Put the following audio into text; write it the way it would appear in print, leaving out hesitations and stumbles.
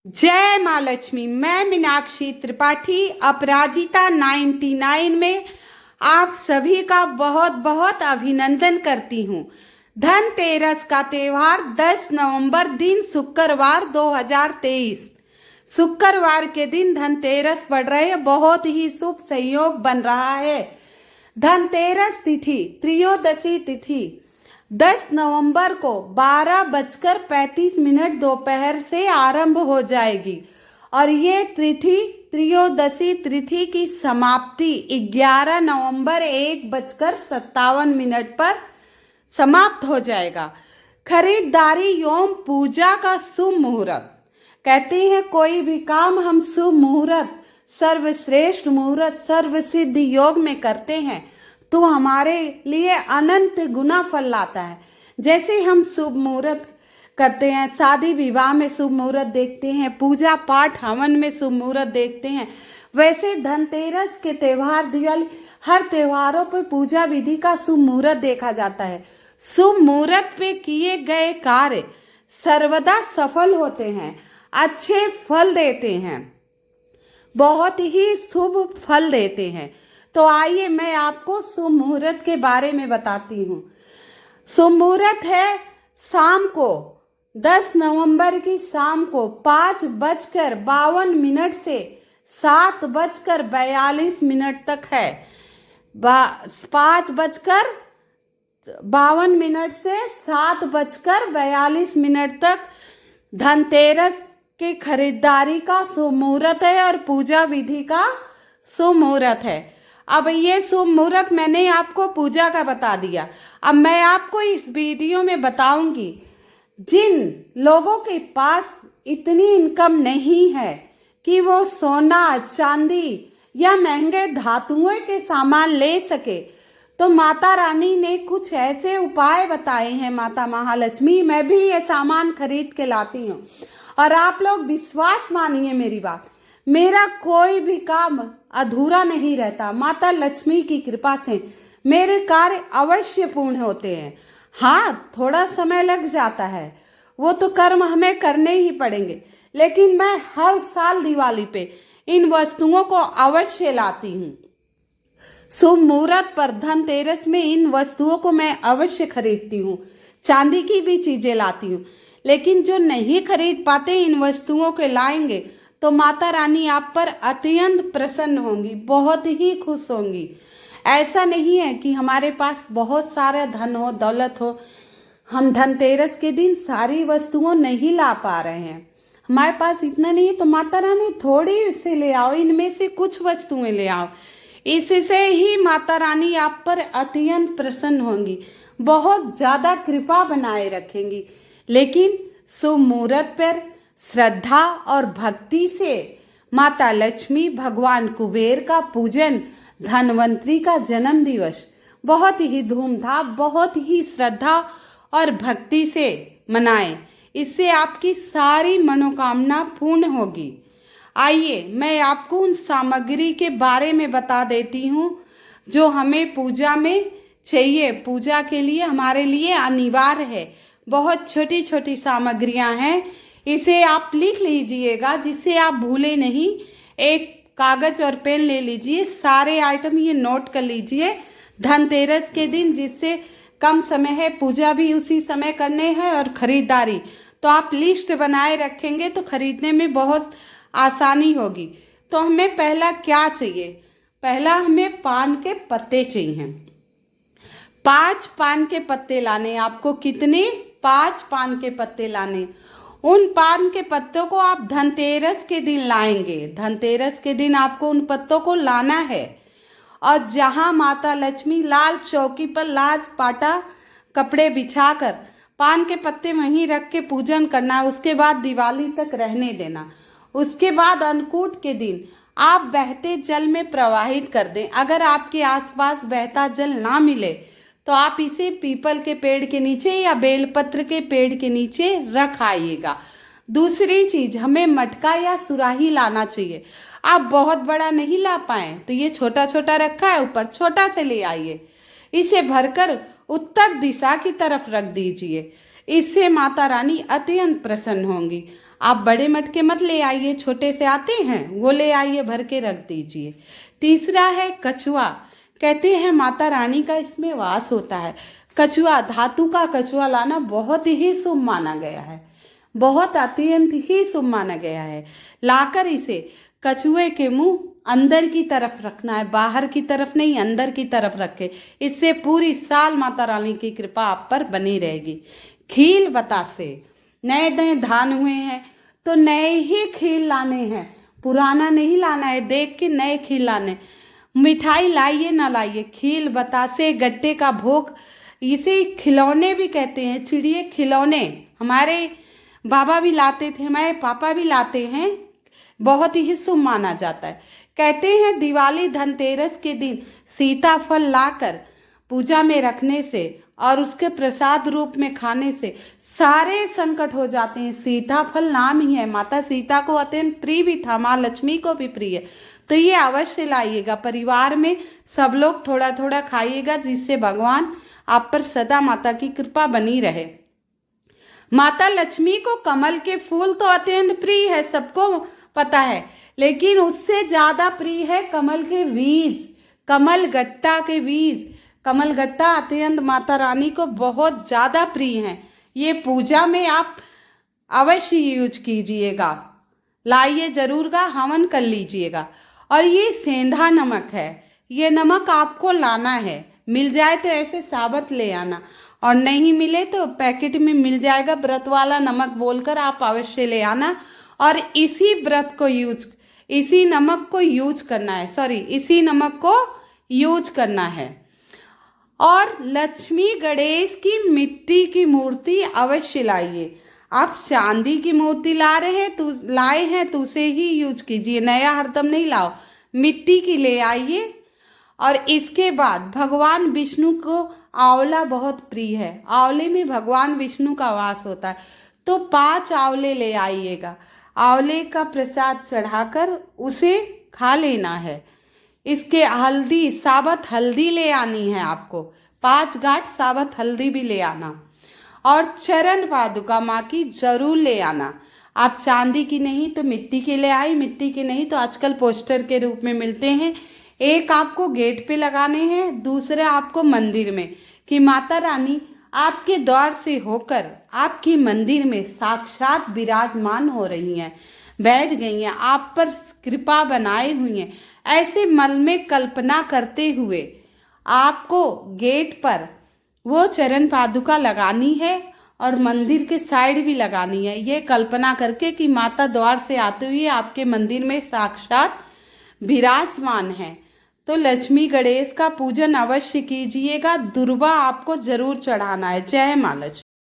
जय माँ लक्ष्मी। मैं मीनाक्षी त्रिपाठी अपराजिता 99 में आप सभी का बहुत बहुत अभिनंदन करती हूँ। धनतेरस का त्यौहार 10 नवंबर दिन शुक्रवार 2023 शुक्रवार के दिन धनतेरस पड़ रहे हैं। बहुत ही शुभ संयोग बन रहा है। धनतेरस तिथि त्रयोदशी तिथि 10 नवंबर को 12:35 दोपहर से आरंभ हो जाएगी और ये तिथि त्रयोदशी तिथि की समाप्ति 11 नवंबर 1:57 पर समाप्त हो जाएगा। खरीदारी एवं पूजा का शुभ मुहूर्त। कहते हैं कोई भी काम हम शुभ मुहूर्त सर्वश्रेष्ठ मुहूर्त सर्वसिद्ध योग में करते हैं तो हमारे लिए अनंत गुना फल लाता है। जैसे हम शुभ मुहूर्त करते हैं, शादी विवाह में शुभ मुहूर्त देखते हैं, पूजा पाठ हवन में शुभ मुहूर्त देखते हैं, वैसे धनतेरस के त्यौहार दिवाली हर त्योहारों पर पूजा विधि का शुभ मुहूर्त देखा जाता है। शुभ मुहूर्त पे किए गए कार्य सर्वदा सफल होते हैं, अच्छे फल देते हैं, बहुत ही शुभ फल देते हैं। तो आइए मैं आपको शुभ मुहूर्त के बारे में बताती हूँ। शुभ मुहूर्त है शाम को 10 नवंबर की शाम को 5:52 से 7:42 तक है। 5:52 से 7:42 तक धनतेरस के खरीदारी का शुभ मुहूर्त है और पूजा विधि का शुभ मुहूर्त है। अब ये शुभ मुहूर्त मैंने आपको पूजा का बता दिया। अब मैं आपको इस वीडियो में बताऊंगी जिन लोगों के पास इतनी इनकम नहीं है कि वो सोना चांदी या महंगे धातुओं के सामान ले सके, तो माता रानी ने कुछ ऐसे उपाय बताए हैं। माता महालक्ष्मी, मैं भी ये सामान खरीद के लाती हूँ और आप लोग विश्वास मानिए मेरी बात, मेरा कोई भी काम अधूरा नहीं रहता। माता लक्ष्मी की कृपा से मेरे कार्य अवश्य पूर्ण होते हैं। हाँ, थोड़ा समय लग जाता है, वो तो कर्म हमें करने ही पड़ेंगे, लेकिन मैं हर साल दिवाली पे इन वस्तुओं को अवश्य लाती हूँ। शुभ मुहूर्त पर धनतेरस में इन वस्तुओं को मैं अवश्य खरीदती हूँ। चांदी की भी चीजें लाती हूँ, लेकिन जो नहीं खरीद पाते इन वस्तुओं के लाएंगे तो माता रानी आप पर अत्यंत प्रसन्न होंगी, बहुत ही खुश होंगी। ऐसा नहीं है कि हमारे पास बहुत सारा धन हो, दौलत हो, हम धनतेरस के दिन सारी वस्तुओं नहीं ला पा रहे हैं, हमारे पास इतना नहीं है, तो माता रानी थोड़ी से ले आओ, इनमें से कुछ वस्तुएं ले आओ। इससे ही माता रानी आप पर अत्यंत प्रसन्न होंगी, बहुत ज्यादा कृपा बनाए रखेंगी। लेकिन शुभ मुहूर्त पर श्रद्धा और भक्ति से माता लक्ष्मी, भगवान कुबेर का पूजन, धनवंतरी का जन्म दिवस बहुत ही धूमधाम, बहुत ही श्रद्धा और भक्ति से मनाएं। इससे आपकी सारी मनोकामना पूर्ण होगी। आइए मैं आपको उन सामग्री के बारे में बता देती हूँ जो हमें पूजा में चाहिए। पूजा के लिए हमारे लिए अनिवार्य है। बहुत छोटी छोटी सामग्रियां हैं, इसे आप लिख लीजिएगा जिससे आप भूले नहीं। एक कागज और पेन ले लीजिए, सारे आइटम ये नोट कर लीजिए धनतेरस के दिन, जिससे कम समय है, पूजा भी उसी समय करने हैं और खरीदारी तो आप लिस्ट बनाए रखेंगे तो खरीदने में बहुत आसानी होगी। तो हमें पहला क्या चाहिए? पहला हमें पान के पत्ते चाहिए। 5 पान के पत्ते लाने। आपको कितने? 5 पान के पत्ते लाने। उन पान के पत्तों को आप धनतेरस के दिन लाएंगे। धनतेरस के दिन आपको उन पत्तों को लाना है और जहां माता लक्ष्मी लाल चौकी पर लाल पाटा कपड़े बिछाकर पान के पत्ते वहीं रख के पूजन करना है। उसके बाद दिवाली तक रहने देना। उसके बाद अन्नकूट के दिन आप बहते जल में प्रवाहित कर दें। अगर आपके आसपास बहता जल ना मिले तो आप इसे पीपल के पेड़ के नीचे या बेलपत्र के पेड़ के नीचे रख आइएगा। दूसरी चीज, हमें मटका या सुराही लाना चाहिए। आप बहुत बड़ा नहीं ला पाए तो ये छोटा छोटा रखा है, ऊपर छोटा से ले आइए। इसे भरकर उत्तर दिशा की तरफ रख दीजिए। इससे माता रानी अत्यंत प्रसन्न होंगी। आप बड़े मटके मत ले आइए, छोटे से आते हैं वो ले आइए, भर के रख दीजिए। तीसरा है कछुआ। कहते हैं माता रानी का इसमें वास होता है। कछुआ, धातु का कछुआ लाना बहुत ही शुभ माना गया है, बहुत अत्यंत ही शुभ माना गया है। लाकर इसे कछुए के मुंह अंदर की तरफ रखना है, बाहर की तरफ नहीं, अंदर की तरफ रखे। इससे पूरी साल माता रानी की कृपा आप पर बनी रहेगी। खील बतासे, नए नए धान हुए हैं तो नए ही खील लाने हैं, पुराना नहीं लाना है, देख के नए खील लाने। मिठाई लाइए ना लाइए, खील बतासे गट्टे का भोग, इसे खिलौने भी कहते हैं, चिड़िए खिलौने। हमारे बाबा भी लाते थे, हमारे पापा भी लाते हैं, बहुत ही शुभ माना जाता है। कहते हैं दिवाली धनतेरस के दिन सीताफल लाकर पूजा में रखने से और उसके प्रसाद रूप में खाने से सारे संकट हो जाते हैं। सीताफल नाम ही है, माता सीता को अत्यंत प्रिय भी था, माँ लक्ष्मी को भी प्रिय है। तो ये अवश्य लाइएगा, परिवार में सब लोग थोड़ा थोड़ा खाइएगा, जिससे भगवान आप पर सदा माता की कृपा बनी रहे। माता लक्ष्मी को कमल के फूल तो अत्यंत प्रिय है, सबको पता है, लेकिन उससे ज्यादा प्रिय है कमल के बीज, कमल गट्टा के बीज। कमल गट्टा अत्यंत माता रानी को बहुत ज्यादा प्रिय है। ये पूजा में आप अवश्य यूज कीजिएगा, लाइए जरूर का हवन कर लीजिएगा। और ये सेंधा नमक है, ये नमक आपको लाना है, मिल जाए तो ऐसे साबुत ले आना, और नहीं मिले तो पैकेट में मिल जाएगा, व्रत वाला नमक बोलकर आप अवश्य ले आना। और इसी व्रत को इसी नमक को यूज करना है, इसी नमक को यूज करना है। और लक्ष्मी गणेश की मिट्टी की मूर्ति अवश्य लाइए। आप चांदी की मूर्ति लाए हैं तो उसे ही यूज कीजिए, नया हरदम नहीं लाओ, मिट्टी की ले आइए। और इसके बाद भगवान विष्णु को आंवला बहुत प्रिय है, आंवले में भगवान विष्णु का वास होता है, तो 5 आंवले ले आइएगा। आंवले का प्रसाद चढ़ाकर उसे खा लेना है। इसके हल्दी, साबुत हल्दी ले आनी है आपको, 5 गांठ साबुत हल्दी भी ले आना। और चरण पादुका माँ की जरूर ले आना। आप चांदी की नहीं तो मिट्टी की ले आई, मिट्टी की नहीं तो आजकल पोस्टर के रूप में मिलते हैं। एक आपको गेट पे लगाने हैं, दूसरे आपको मंदिर में, कि माता रानी आपके द्वार से होकर आपकी मंदिर में साक्षात विराजमान हो रही हैं, बैठ गई हैं, आप पर कृपा बनाए हुई हैं। ऐसे मन में कल्पना करते हुए आपको गेट पर वो चरण पादुका लगानी है और मंदिर के साइड भी लगानी है, ये कल्पना करके कि माता द्वार से आते हुए आपके मंदिर में साक्षात विराजमान है। तो लक्ष्मी गणेश का पूजन अवश्य कीजिएगा। दुर्वा आपको जरूर चढ़ाना है। जय माँ लक्ष्मी।